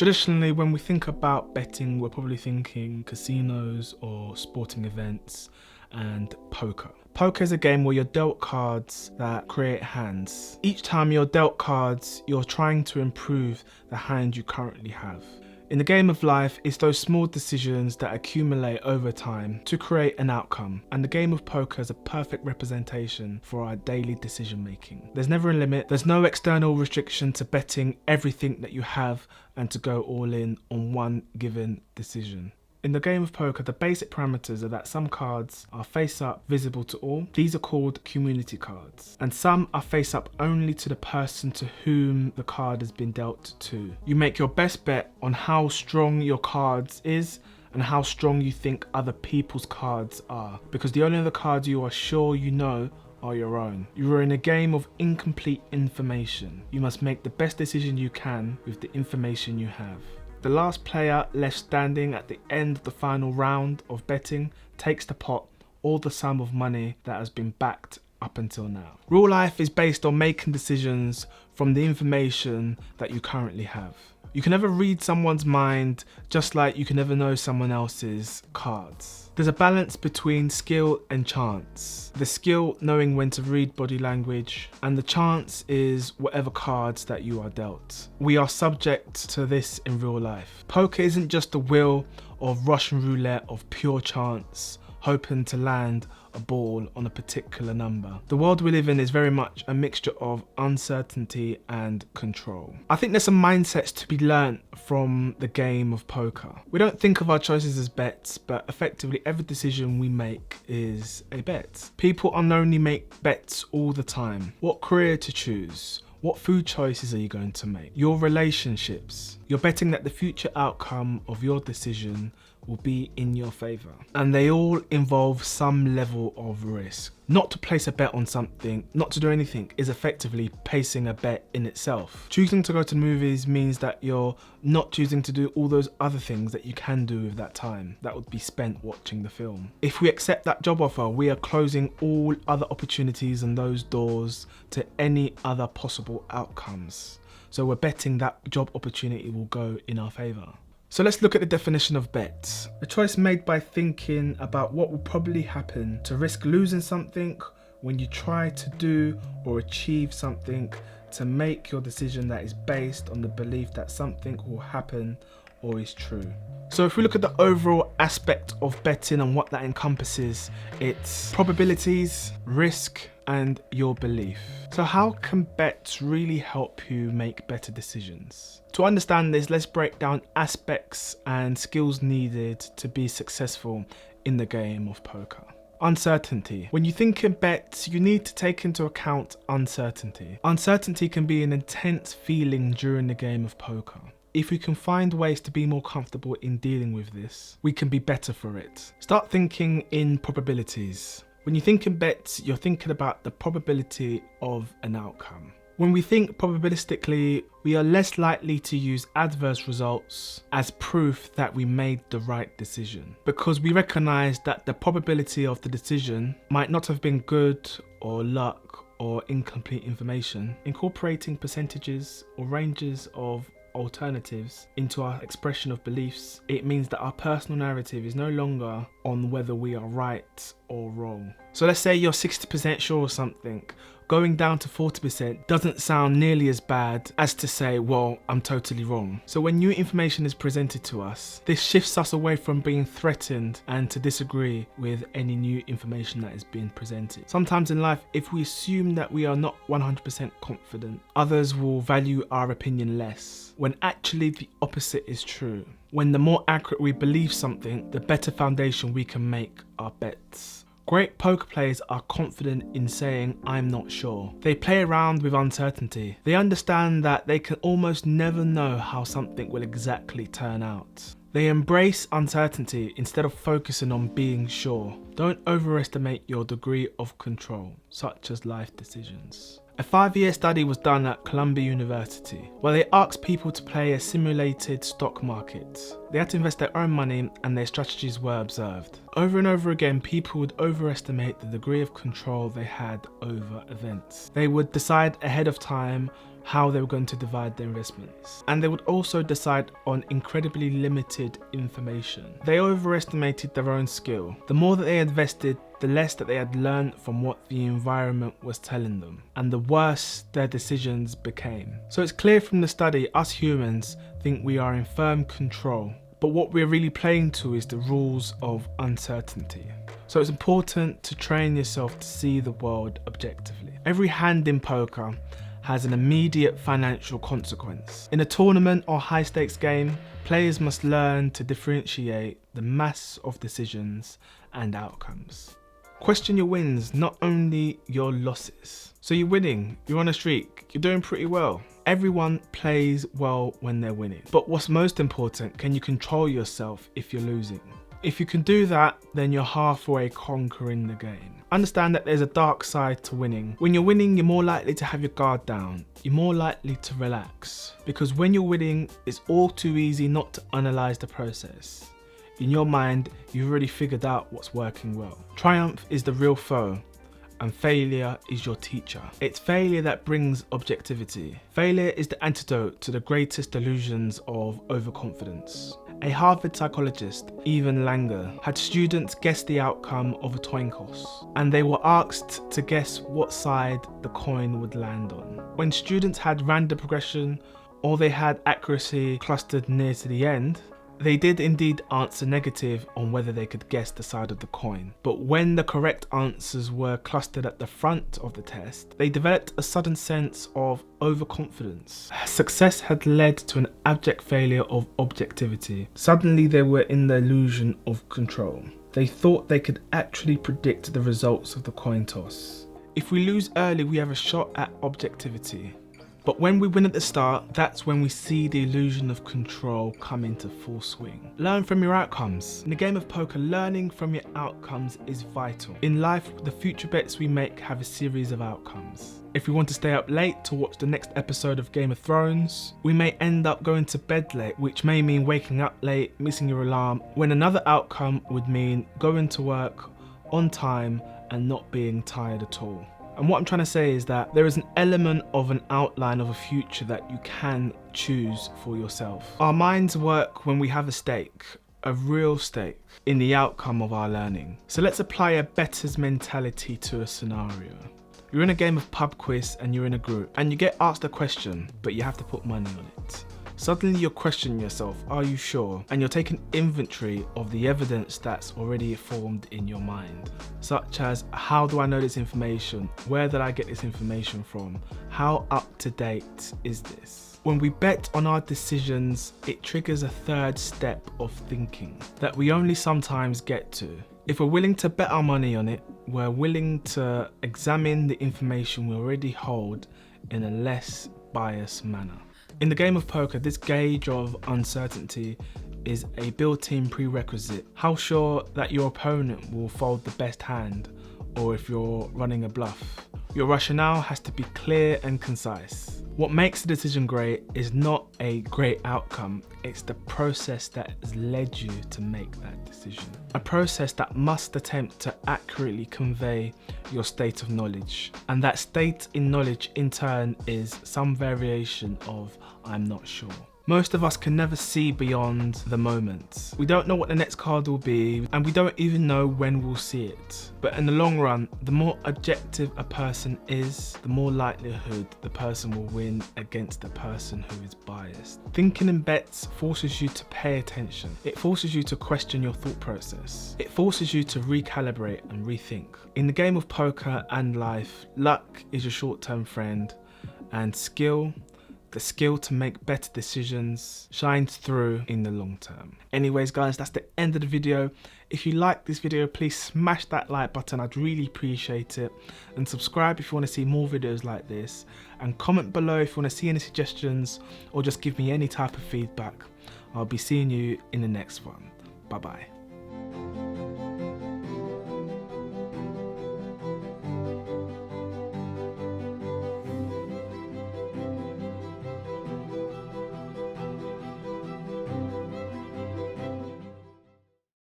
Traditionally, when we think about betting, we're probably thinking casinos or sporting events and poker. Poker is a game where you're dealt cards that create hands. Each time you're dealt cards, you're trying to improve the hand you currently have. In the game of life, it's those small decisions that accumulate over time to create an outcome, and the game of poker is a perfect representation for our daily decision making. There's never a limit, there's no external restriction to betting everything that you have and to go all in on one given decision. In the game of poker, the basic parameters are that some cards are face up, visible to all. These are called community cards. And some are face up only to the person to whom the card has been dealt to. You make your best bet on how strong your cards is and how strong you think other people's cards are. Because the only other cards you are sure you know are your own. You are in a game of incomplete information. You must make the best decision you can with the information you have. The last player left standing at the end of the final round of betting takes the pot or the sum of money that has been backed up until now. Real life is based on making decisions from the information that you currently have. You can never read someone's mind, just like you can never know someone else's cards. There's a balance between skill and chance. The skill knowing when to read body language, and the chance is whatever cards that you are dealt. We are subject to this in real life. Poker isn't just a wheel of Russian roulette of pure chance, hoping to land a ball on a particular number. The world we live in is very much a mixture of uncertainty and control. I think there's some mindsets to be learnt from the game of poker. We don't think of our choices as bets, but effectively every decision we make is a bet. People unknowingly make bets all the time. What career to choose? What food choices are you going to make? Your relationships. You're betting that the future outcome of your decision will be in your favour. And they all involve some level of risk. Not to place a bet on something, not to do anything, is effectively placing a bet in itself. Choosing to go to the movies means that you're not choosing to do all those other things that you can do with that time that would be spent watching the film. If we accept that job offer, we are closing all other opportunities and those doors to any other possible outcomes. So we're betting that job opportunity will go in our favour. So let's look at the definition of bet. A choice made by thinking about what will probably happen to risk losing something when you try to do or achieve something, to make your decision that is based on the belief that something will happen or is true. So if we look at the overall aspect of betting and what that encompasses, it's probabilities, risk, and your belief. So how can bets really help you make better decisions? To understand this, let's break down aspects and skills needed to be successful in the game of poker. Uncertainty. When you think in bets, you need to take into account uncertainty. Uncertainty can be an intense feeling during the game of poker. If we can find ways to be more comfortable in dealing with this, we can be better for it. Start thinking in probabilities. When you think in bets, you're thinking about the probability of an outcome. When we think probabilistically, we are less likely to use adverse results as proof that we made the right decision, because we recognize that the probability of the decision might not have been good or luck or incomplete information. Incorporating percentages or ranges of alternatives into our expression of beliefs, it means that our personal narrative is no longer on whether we are right or wrong. So let's say you're 60% sure of something. Going down to 40% doesn't sound nearly as bad as to say, well, I'm totally wrong. So when new information is presented to us, this shifts us away from being threatened and to disagree with any new information that is being presented. Sometimes in life, if we assume that we are not 100% confident, others will value our opinion less, when actually the opposite is true. When the more accurate we believe something, the better foundation we can make our bets. Great poker players are confident in saying, I'm not sure. They play around with uncertainty. They understand that they can almost never know how something will exactly turn out. They embrace uncertainty instead of focusing on being sure. Don't overestimate your degree of control, such as life decisions. A 5-year study was done at Columbia University, where they asked people to play a simulated stock market. They had to invest their own money and their strategies were observed. Over and over again, people would overestimate the degree of control they had over events. They would decide ahead of time how they were going to divide their investments. And they would also decide on incredibly limited information. They overestimated their own skill. The more that they invested, the less that they had learned from what the environment was telling them, and the worse their decisions became. So it's clear from the study, us humans think we are in firm control, but what we're really playing to is the rules of uncertainty. So it's important to train yourself to see the world objectively. Every hand in poker has an immediate financial consequence. In a tournament or high stakes game, players must learn to differentiate the mass of decisions and outcomes. Question your wins, not only your losses. So you're winning, you're on a streak, you're doing pretty well. Everyone plays well when they're winning. But what's most important, can you control yourself if you're losing? If you can do that, then you're halfway conquering the game. Understand that there's a dark side to winning. When you're winning, you're more likely to have your guard down. You're more likely to relax. Because when you're winning, it's all too easy not to analyze the process. In your mind, you've already figured out what's working well. Triumph is the real foe, and failure is your teacher. It's failure that brings objectivity. Failure is the antidote to the greatest delusions of overconfidence. A Harvard psychologist, Evan Langer, had students guess the outcome of a coin toss, and they were asked to guess what side the coin would land on. When students had random progression, or they had accuracy clustered near to the end, they did indeed answer negative on whether they could guess the side of the coin. But when the correct answers were clustered at the front of the test, they developed a sudden sense of overconfidence. Success had led to an abject failure of objectivity. Suddenly they were in the illusion of control. They thought they could actually predict the results of the coin toss. If we lose early, we have a shot at objectivity. But when we win at the start, that's when we see the illusion of control come into full swing. Learn from your outcomes. In the game of poker, learning from your outcomes is vital. In life, the future bets we make have a series of outcomes. If we want to stay up late to watch the next episode of Game of Thrones, we may end up going to bed late, which may mean waking up late, missing your alarm, when another outcome would mean going to work on time and not being tired at all. And what I'm trying to say is that there is an element of an outline of a future that you can choose for yourself. Our minds work when we have a stake, a real stake, in the outcome of our learning. So let's apply a better's mentality to a scenario. You're in a game of pub quiz and you're in a group, and you get asked a question, but you have to put money on it. Suddenly you're questioning yourself, are you sure? And you're taking inventory of the evidence that's already formed in your mind. Such as, how do I know this information? Where did I get this information from? How up to date is this? When we bet on our decisions, it triggers a third step of thinking that we only sometimes get to. If we're willing to bet our money on it, we're willing to examine the information we already hold in a less biased manner. In the game of poker, this gauge of uncertainty is a built-in prerequisite. How sure that your opponent will fold the best hand, or if you're running a bluff. Your rationale has to be clear and concise. What makes a decision great is not a great outcome, it's the process that has led you to make that decision. A process that must attempt to accurately convey your state of knowledge. And that state in knowledge in turn is some variation of I'm not sure. Most of us can never see beyond the moment. We don't know what the next card will be, and we don't even know when we'll see it. But in the long run, the more objective a person is, the more likelihood the person will win against the person who is biased. Thinking in bets forces you to pay attention. It forces you to question your thought process. It forces you to recalibrate and rethink. In the game of poker and life, luck is your short-term friend, and the skill to make better decisions shines through in the long term. Anyways guys, that's the end of the video. If you like this video, please smash that like button, I'd really appreciate it. And subscribe if you want to see more videos like this. And comment below if you want to see any suggestions or just give me any type of feedback. I'll be seeing you in the next one. Bye bye.